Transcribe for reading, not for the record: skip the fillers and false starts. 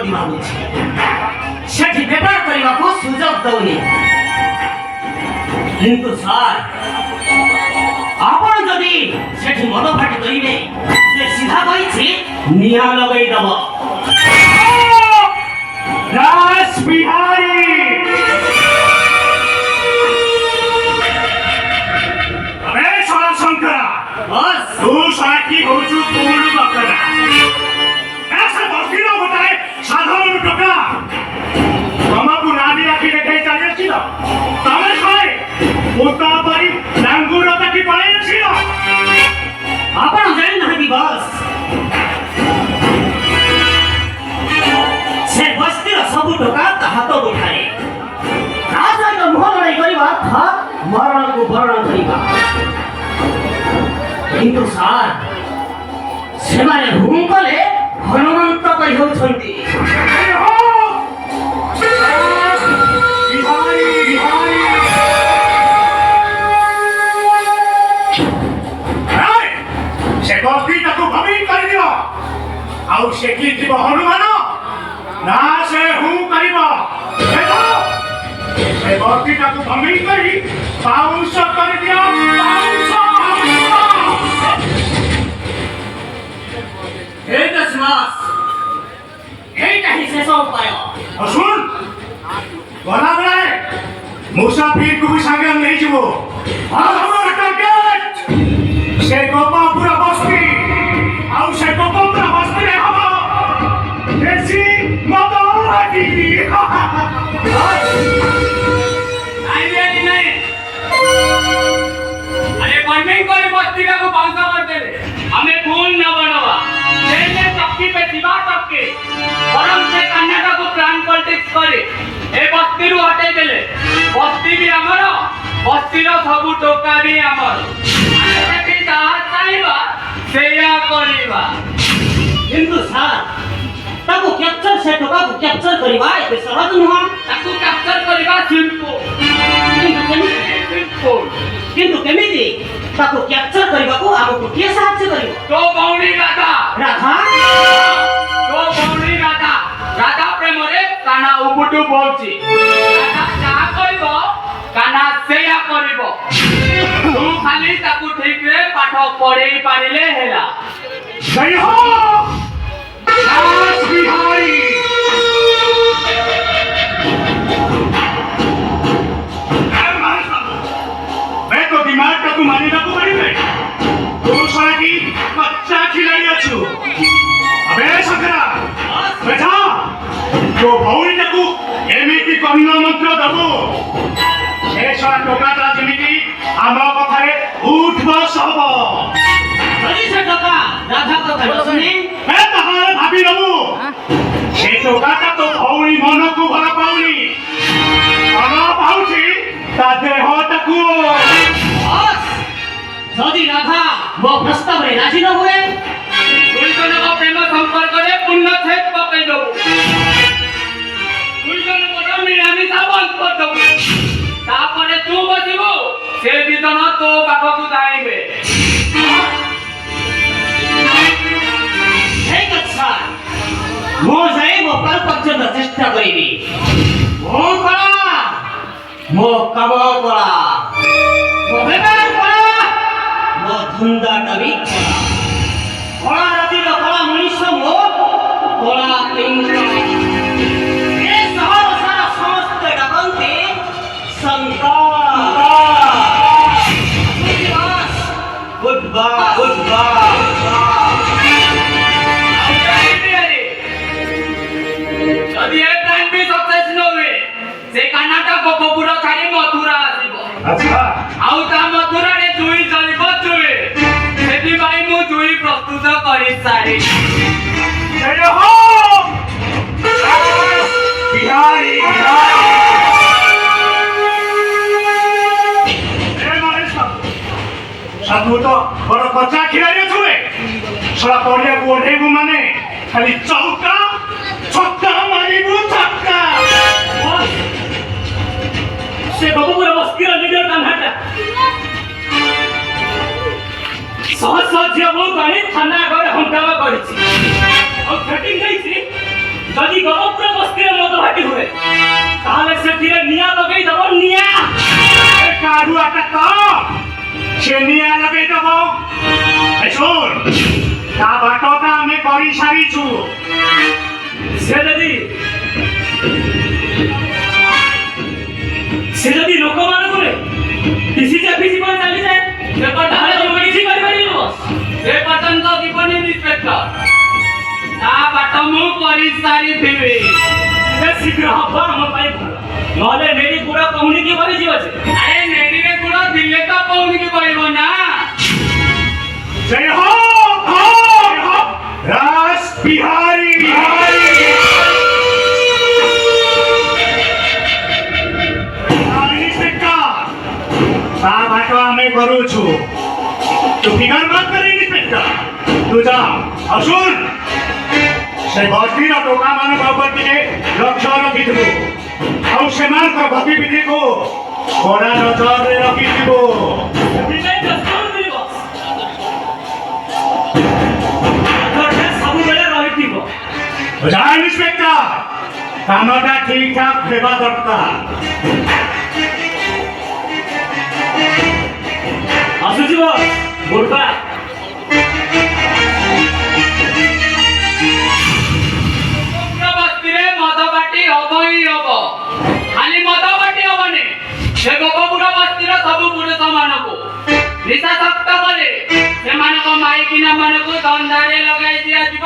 ବୋଲି ଭାବୁଛି ସେଠି ବେପାର କରିବାକୁ ସୁଯୋଗ ଦଉନି। କିନ୍ତୁ ସାର୍ ଆପଣ ଯଦି ସେଠି ମଦ ଫାଟି କରିବେ ସେ ସିଧା କହିଛି ନିଆଁ ଲଗେଇଦବ। रास बिहारी अबे सोला शंकरा बस तू साथी हो चु पूर्ण बकरा ऐसा बस्ती न होताय साधारण टोका तमाकू नादी राखी देखाई चालिছিল तमे खाए पोता परी लांगुर ताकी पळाइছিল ଆପଣ ଜାଣିନାହାନ୍ତି ବସ୍ ସେ ବସ୍ତିର ସବୁ ଟୋକା ତା ହାତ ଉଠାଏ ରାଜାଙ୍କ ମୁହଁ ଲଢ଼େଇ କରିବା ଅର୍ଥାତ୍ ମରଣକୁ ବରଣ କରିବା। କିନ୍ତୁ ସାର୍ ସେମାନେ ହୁଁ କଲେ ହନୁମନ୍ତ କରି ହେଉଛନ୍ତି। बिहारी बिहारी से बस्ती ताकू भमी कर दियो आउ से की जीव हनुमान ना से हूं करिबो देखो से बस्ती ताकू भमी करी पाउंस कर दियो हे दशमास এইটা ହିଁ ଶେଷ ଉପାୟ। सुन गला बेले मुसाफिर को भी संगे नहीं जीवो और हमर टारगेट से गोपापुरा बस्ती आउ से गोपापुरा बस्ती रे हबो देसी मदवादी नहीं अरे बर्मिंग करे बस्ती का को बांसा कर दे हमें खून न बनवा जेने चक्की पे दिवा चक्की बरम से कन्या को प्लान पॉलिटिक्स करे ए बस्ती रु हटे देले बस्ती भी हमरो बस्ती रो सब टोका भी हमरो ଆମେ ବି ଯାହା ଚାହିଁବା ସେଇଆ କରିବା। କିନ୍ତୁ ସାର୍ ତାକୁ କ୍ୟାପଚର ସେ ଟୋକାକୁ କ୍ୟାପଚର କରିବା ଏତେ ସହଜ ନୁହଁ। ତାକୁ କ୍ୟାପଚର କରିବା ସିମ୍ପଲ କିନ୍ତୁ କେମିତି ତାକୁ କ୍ୟାପଚର କରିବାକୁ ଆମକୁ କିଏ ସାହାଯ୍ୟ କରିବ? तो भौणी राधा ରାଧା तो भौणी राधा राधा प्रेमरे काना उबुटु बोलची राधा ଯାହା କହିବ काना ସେଇଆ କରିବ तू खाली ତାକୁ ଠିକ ରେ ପାଠ ପଢେଇ ପାରିଲେ ହେଲା। जय हो रास बिहारी मैं तो दिमाग टाकू मानी टाकू बड़ी में तू सारा की कच्चा खिलाई अच्छू अबे शंकरा बैठा तो भौरी टाकू एमिति कर्ण मंत्र दबो शेष टोकाटा जेमिति आम कथारे उठ बस हबो ଯଦି ସେ ଟୋକା ରାଧା କଥା ନ ଶୁଣେ मैं तहारे भाभी नबू से टोकाटा तो भौरी मन को भला पाउनी अना पाउची ता देह टाकू ବସ୍ ଯଦି ରାଧା ମୋ ପ୍ରସ୍ତାବରେ ରାଜି ନ ହୁଏ ଦୁଇ ଜଣଙ୍କ ପ୍ରେମ ସମ୍ପର୍କରେ ପୂର୍ଣ୍ଣଚ୍ଛେଦ ପକେଇ ଦବୁ ଦୁଇ ଜଣଙ୍କର ମିଳାମିଶା ବନ୍ଦ କରିଦବୁ ତାପରେ ତୁ ବସିବୁ ସେ ଦି ଜଣ ତୋ ପାଖକୁ ଧାଇଁବେ। ଠିକ୍ ଅଛି ସାର୍ ମୁଁ ଯାଇ ମୋ ପାର ପର୍ଯ୍ୟନ୍ତ ଚେଷ୍ଟା କରିବି। ମୋ କଳା ମୋ କାମ କଳା ମୋ ବେପାର କଳା ମୋ ଧନ୍ଦାଟା ବି କଳା କଳା ରାତିର କଳା ମଣିଷ ମୋ କଳା ପିଙ୍ଗ ଏ ସହର ସାରା ସମସ୍ତେ ଡାକନ୍ତି ଗୁଡ୍ ବାଏ ଗୁଡ୍ ବାଏ ଯଦି ଏ ପ୍ଲାନ୍ ବି ସକ୍ସେସ୍ ନ ହୁଏ ସେ କାନାଟା ଗୋପପୁର ଛାଡ଼ି ମଥୁରା ଆସିବ अच्छा ଆଉ ତା ମଥୁରାରେ ଜୁଇ ଚଳିବ ଜୁଇ ସେଥିପାଇଁ ମୁଁ ଜୁଇ ପ୍ରସ୍ତୁତ କରିସାରିଛି। जय हो बिहारी साधु तो बड़ कच्चा खिलाड़ी छुए सला पड़िया को ओढ़ेबू माने खाली चौका छक्का मारिबू छक्का ସେ ଗୋପପୁର ବସ୍ତିର ନିଜର କାହ୍ନାଟା ଶହ ଶହ ଝିଅ ବୋହୂ ଆଣି ଥାନା ଆଗରେ ହଙ୍ଗାମା କରିଛି ଆଉ ସେଟିଂ ଦେଇଛି ଯଦି ଗୋପପୁର ବସ୍ତିରେ ମଦ ଭାଟି ହୁଏ ତାହେଲେ ସେଥିରେ ନିଆଁ ଲଗେଇ ଦବ ନିଆଁ। ଏ କାଢୁଆଟା ତ ସେ ନିଆଁ ଲଗେଇ ଦବ। ଏ ଶୁଣ, ତା ବାଟଟା ଆମେ କରି ସାରିଛୁ। ସେ ଯଦି ଲୋକମାନଙ୍କୁ ପିସି ଚାପିସି ପରେ ଚାଲିଯାଏ ତାହେଲେ ତମେ କିଛି କରିପାରିବ। ସେ ପର୍ଯ୍ୟନ୍ତ ଯିବନି ଇନ୍ସପେକ୍ଟର, ତା ବାଟ ମୁଁ କରିସାରିଥିବି। ଶୀଘ୍ର ହବ ଆମ ପାଇଁ ଭଲ, ନହେଲେ ନେଡି ଗୁଡ କହୁଣିକି ଭରିଯିବ ଯେ। ଆରେ ନେଡ଼ିରେ ଗୁଡ଼ ଥିଲେ ତ କହୁଣିକି କହିବ ନା। जय हो रास बिहारी ता बाटो आम्ही करू छु। तू फिकर मत कर इंस्पेक्टर, तू जा असून से बस्तीर टोका मान बाबर टिके लक्ष्य रखिथिबु। आउ सेमानकर गतिविधि को कड़ा नजर रखिथिबु। ସବୁବେଳେ ରହିଥିବ। जा इंस्पेक्टर, कामटा ठीक ठाक हेबा दरकार। ଆସୁଛି ବସ୍ ବୁର୍ବା। ଗୋପପୁର ବସ୍ତିରେ ମଦ ବାଟି ହବ ହିଁ ହବ। ଖାଲି ମଦ ବାଟି ହବନି, ସେ ଗୋପପୁର ବସ୍ତିର ସବୁ ପୁରୁଷମାନଙ୍କୁ ନିଶାସକ୍ତ କଲେ ସେମାନଙ୍କ ମାଇକିନା ମାନଙ୍କୁ ଧନ୍ଦାରେ ଲଗାଇ ଦିଆଯିବ।